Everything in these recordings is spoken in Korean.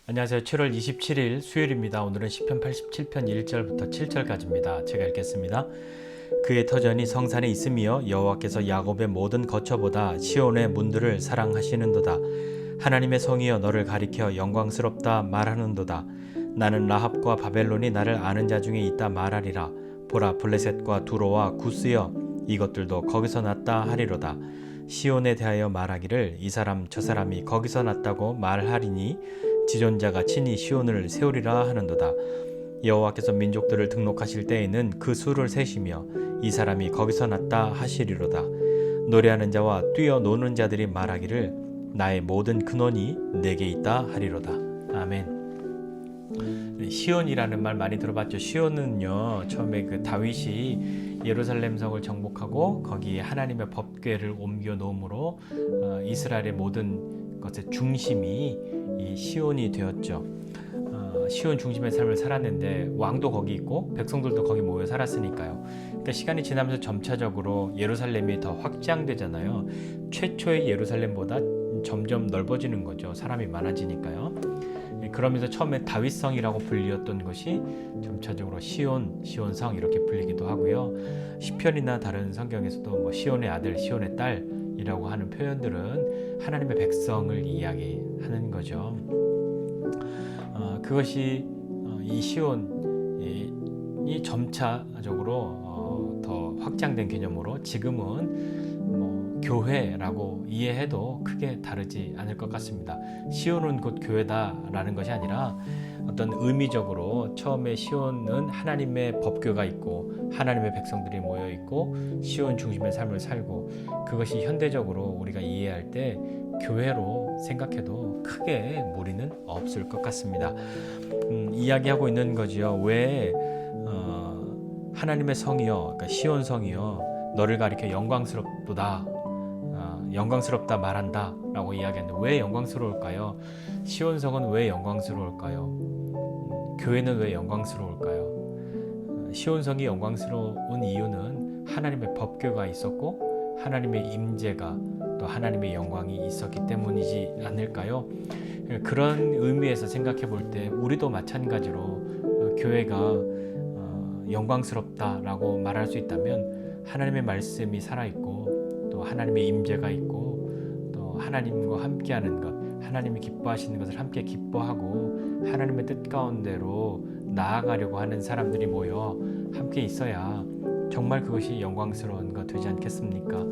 안녕하세요. 7월 27일 수요일입니다. 오늘은 시편 87편 1절부터 7절까지입니다. 제가 읽겠습니다. 그의 터전이 성산에 있으며 여호와께서 야곱의 모든 거처보다 시온의 문들을 사랑하시는도다. 하나님의 성이여 너를 가리켜 영광스럽다 말하는도다. 나는 라합과 바벨론이 나를 아는 자 중에 있다 말하리라. 보라 블레셋과 두로와 구스여 이것들도 거기서 났다 하리로다. 시온에 대하여 말하기를 이 사람 저 사람이 거기서 났다고 말하리니 지존자가 친히 시온을 세우리라 하는도다. 여호와께서 민족들을 등록하실 때에는 그 수를 세시며 이 사람이 거기서 났다 하시리로다. 노래하는 자와 뛰어노는 자들이 말하기를 나의 모든 근원이 내게 있다 하리로다. 아멘. 시온이라는 말 많이 들어봤죠. 시온은요, 처음에 그 다윗이 예루살렘 성을 정복하고 거기에 하나님의 법궤를 옮겨 놓음으로 이스라엘의 모든 것의 중심이 이 시온이 되었죠. 시온 중심의 삶을 살았는데 왕도 거기 있고 백성들도 거기 모여 살았으니까요. 그러니까 시간이 지나면서 점차적으로 예루살렘이 더 확장되잖아요. 최초의 예루살렘보다 점점 넓어지는 거죠. 사람이 많아지니까요. 그러면서 처음에 다윗성이라고 불리었던 것이 점차적으로 시온성 이렇게 불리기도 하고요. 시편이나 다른 성경에서도 뭐 시온의 아들, 시온의 딸이라고 하는 표현들은 하나님의 백성을 이야기하는 거죠. 그것이 이 시온이 점차적으로 더 확장된 개념으로 지금은 교회라고 이해해도 크게 다르지 않을 것 같습니다. 시온은 곧 교회다라는 것이 아니라 어떤 의미적으로 처음에 시온은 하나님의 법궤가 있고 하나님의 백성들이 모여 있고 시온 중심의 삶을 살고 그것이 현대적으로 우리가 이해할 때 교회로 생각해도 크게 무리는 없을 것 같습니다. 이야기하고 있는 거지요. 왜 하나님의 성이여, 그러니까 시온 성이여 너를 가리켜 영광스럽도다. 영광스럽다 말한다 라고 이야기하는데 왜 영광스러울까요? 시온성은 왜 영광스러울까요? 교회는 왜 영광스러울까요? 시온성이 영광스러운 이유는 하나님의 법궤가 있었고 하나님의 임재가 또 하나님의 영광이 있었기 때문이지 않을까요? 그런 의미에서 생각해 볼 때 우리도 마찬가지로 교회가 영광스럽다라고 말할 수 있다면 하나님의 말씀이 살아있고 또 하나님의 임재가 있고 또 하나님과 함께하는 것, 하나님이 기뻐하시는 것을 함께 기뻐하고 하나님의 뜻 가운데로 나아가려고 하는 사람들이 모여 함께 있어야 정말 그것이 영광스러운 것 되지 않겠습니까?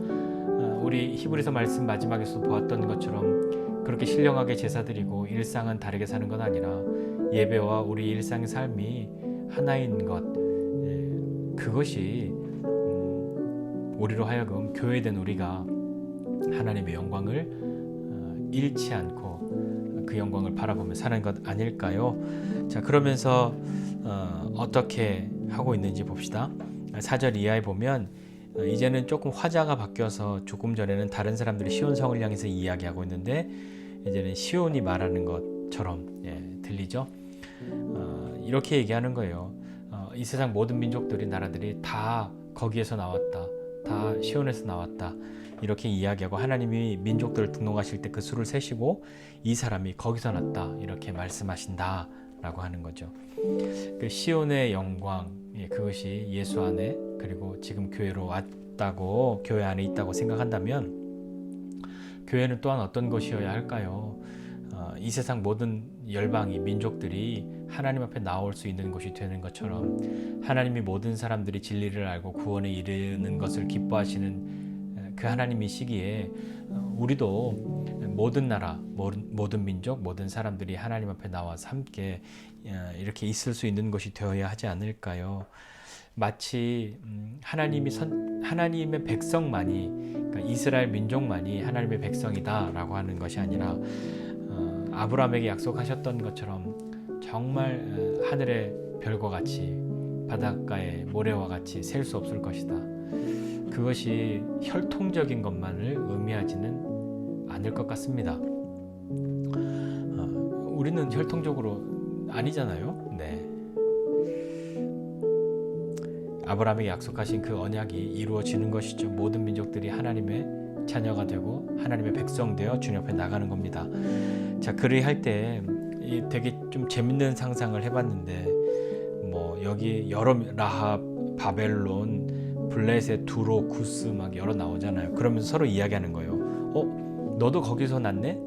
우리 히브리서 말씀 마지막에서 보았던 것처럼 그렇게 신령하게 제사드리고 일상은 다르게 사는 것 아니라 예배와 우리 일상의 삶이 하나인 것, 그것이 우리로 하여금 교회된 우리가 하나님의 영광을 잃지 않고 그 영광을 바라보며 사는 것 아닐까요? 자, 그러면서 어떻게 하고 있는지 봅시다. 4절 이하에 보면 이제는 조금 화자가 바뀌어서 조금 전에는 다른 사람들이 시온성을 향해서 이야기하고 있는데 이제는 시온이 말하는 것처럼 들리죠? 이렇게 얘기하는 거예요. 이 세상 모든 민족들이 나라들이 다 거기에서 나왔다. 다 시온에서 나왔다. 이렇게 이야기하고 하나님이 민족들을 등록하실 때 그 수를 세시고 이 사람이 거기서 났다. 이렇게 말씀하신다. 라고 하는 거죠. 그 시온의 영광, 그것이 예수 안에 그리고 지금 교회로 왔다고 교회 안에 있다고 생각한다면 교회는 또한 어떤 것이어야 할까요? 이 세상 모든 열방이 민족들이 하나님 앞에 나올 수 있는 곳이 되는 것처럼 하나님이 모든 사람들이 진리를 알고 구원에 이르는 것을 기뻐하시는 그 하나님이시기에 우리도 모든 나라, 모든 민족, 모든 사람들이 하나님 앞에 나와서 함께 이렇게 있을 수 있는 것이 되어야 하지 않을까요? 마치 하나님의 백성만이, 그러니까 이스라엘 민족만이 하나님의 백성이다라고 하는 것이 아니라 아브라함에게 약속하셨던 것처럼 정말 하늘의 별과 같이 바닷가의 모래와 같이 셀 수 없을 것이다. 그것이 혈통적인 것만을 의미하지는 않을 것 같습니다. 우리는 혈통적으로 아니잖아요. 네. 아브라함에게 약속하신 그 언약이 이루어지는 것이죠. 모든 민족들이 하나님의 자녀가 되고 하나님의 백성 되어 주님 앞에 나가는 겁니다. 자, 그리할 때 되게 좀 재밌는 상상을 해봤는데 뭐 여기 여러 라합, 바벨론, 블레셋, 두로, 구스 막 여러 나오잖아요. 그러면서 서로 이야기하는 거예요. 너도 거기서 났네?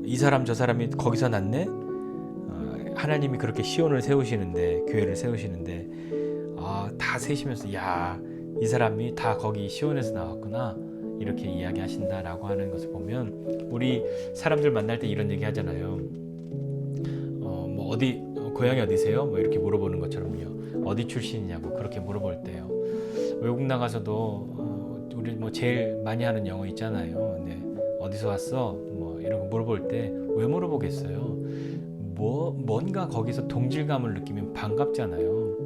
이 사람 저 사람이 거기서 났네? 하나님이 그렇게 시온을 세우시는데, 교회를 세우시는데, 다 세시면서 야, 이 사람이 다 거기 시온에서 나왔구나 이렇게 이야기하신다라고 하는 것을 보면, 우리 사람들 만날 때 이런 얘기 하잖아요. 뭐 어디 고향이 어디세요? 뭐 이렇게 물어보는 것처럼요. 어디 출신이냐고 그렇게 물어볼 때요. 외국 나가서도 우리 뭐 제일 많이 하는 영어 있잖아요. 근데 어디서 왔어? 뭐 이런 거 물어볼 때 왜 물어보겠어요? 뭔가 거기서 동질감을 느끼면 반갑잖아요.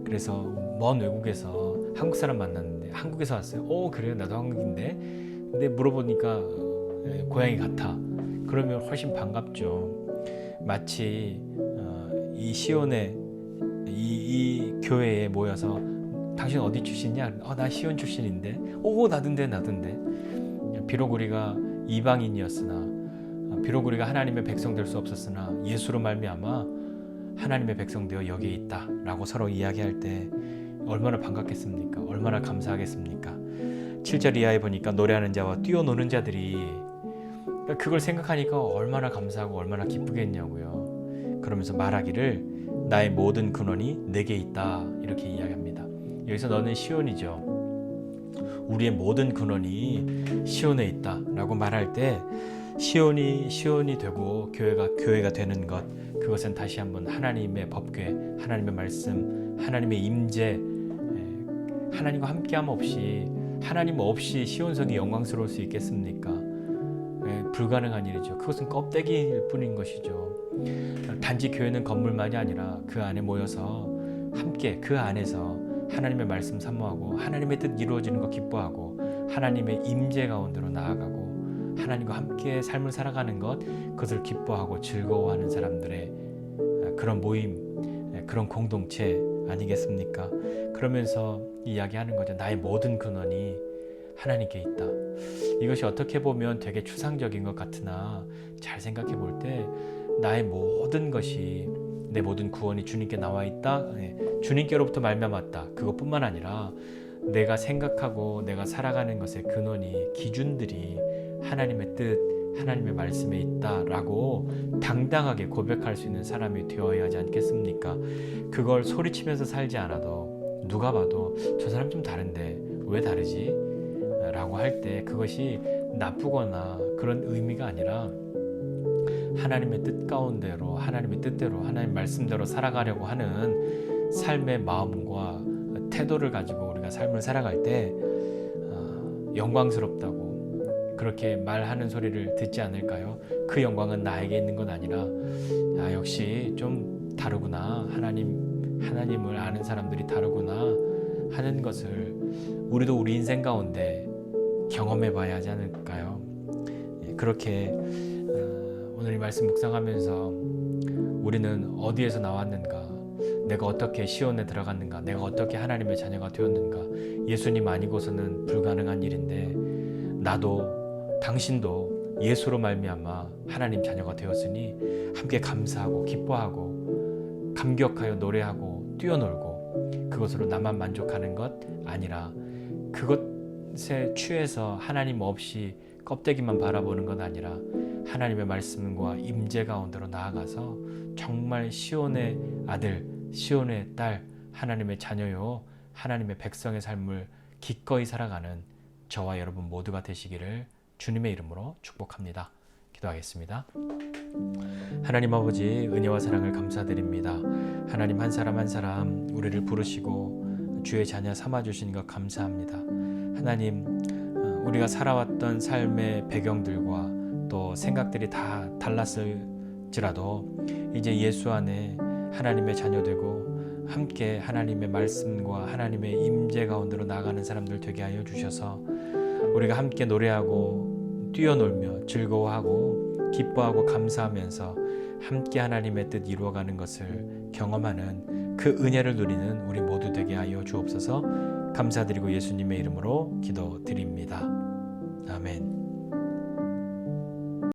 그래서 먼 외국에서 한국 사람 만났는데 한국에서 왔어요. 그래요? 나도 한국인데. 근데 물어보니까 고향이 같아. 그러면 훨씬 반갑죠. 마치 이 시온에 이 교회에 모여서 당신 어디 출신이냐? 나 시온 출신인데. 나던데. 비록 우리가 이방인이었으나, 비록 우리가 하나님의 백성 될 수 없었으나 예수로 말미암아 하나님의 백성 되어 여기에 있다 라고 서로 이야기할 때 얼마나 반갑겠습니까? 얼마나 감사하겠습니까? 7절 이하에 보니까 노래하는 자와 뛰어노는 자들이, 그걸 생각하니까 얼마나 감사하고 얼마나 기쁘겠냐고요. 그러면서 말하기를 나의 모든 근원이 내게 있다 이렇게 이야기합니다. 여기서 너는 시온이죠. 우리의 모든 근원이 시온에 있다 라고 말할 때, 시온이 되고 교회가 되는 것, 그것은 다시 한번 하나님의 법궤, 하나님의 말씀, 하나님의 임재, 하나님과 함께함 없이, 하나님 없이 시온성이 영광스러울 수 있겠습니까? 불가능한 일이죠. 그것은 껍데기일 뿐인 것이죠. 단지 교회는 건물만이 아니라 그 안에 모여서 함께 그 안에서 하나님의 말씀 사모하고 하나님의 뜻 이루어지는 것 기뻐하고 하나님의 임재 가운데로 나아가고 하나님과 함께 삶을 살아가는 것, 그것을 기뻐하고 즐거워하는 사람들의 그런 모임, 그런 공동체 아니겠습니까? 그러면서 이야기하는 거죠. 나의 모든 근원이 하나님께 있다. 이것이 어떻게 보면 되게 추상적인 것 같으나 잘 생각해 볼 때 나의 모든 것이, 내 모든 구원이 주님께 나와 있다. 주님께로부터 말미암았다. 그것뿐만 아니라 내가 생각하고 내가 살아가는 것의 근원이, 기준들이 하나님의 뜻, 하나님의 말씀에 있다라고 당당하게 고백할 수 있는 사람이 되어야 하지 않겠습니까? 그걸 소리치면서 살지 않아도 누가 봐도 저 사람 좀 다른데 왜 다르지? 라고 할 때 그것이 나쁘거나 그런 의미가 아니라 하나님의 뜻 가운데로, 하나님의 뜻대로, 하나님 말씀대로 살아가려고 하는 삶의 마음과 태도를 가지고 우리가 삶을 살아갈 때 영광스럽다고 그렇게 말하는 소리를 듣지 않을까요? 그 영광은 나에게 있는 건 아니라 역시 좀 다르구나, 하나님을 아는 사람들이 다르구나 하는 것을 우리도 우리 인생 가운데 경험해 봐야 하지 않을까요? 그렇게 오늘 이 말씀 묵상하면서 우리는 어디에서 나왔는가, 내가 어떻게 시온에 들어갔는가, 내가 어떻게 하나님의 자녀가 되었는가, 예수님 아니고서는 불가능한 일인데 나도 당신도 예수로 말미암아 하나님 자녀가 되었으니 함께 감사하고 기뻐하고 감격하여 노래하고 뛰어놀고, 그것으로 나만 만족하는 것 아니라 그것에 취해서 하나님 없이 껍데기만 바라보는 것 아니라 하나님의 말씀과 임재 가운데로 나아가서 정말 시온의 아들, 시온의 딸, 하나님의 자녀요, 하나님의 백성의 삶을 기꺼이 살아가는 저와 여러분 모두가 되시기를 주님의 이름으로 축복합니다. 기도하겠습니다. 하나님 아버지, 은혜와 사랑을 감사드립니다. 하나님 한 사람 한 사람 우리를 부르시고 주의 자녀 삼아주신 것 감사합니다. 하나님, 우리가 살아왔던 삶의 배경들과 또 생각들이 다 달랐을지라도 이제 예수 안에 하나님의 자녀 되고 함께 하나님의 말씀과 하나님의 임재 가운데로 나아가는 사람들 되게 하여 주셔서 우리가 함께 노래하고 뛰어놀며 즐거워하고 기뻐하고 감사하면서 함께 하나님의 뜻 이루어가는 것을 경험하는 그 은혜를 누리는 우리 모두 되게 하여 주옵소서. 감사드리고 예수님의 이름으로 기도드립니다. 아멘.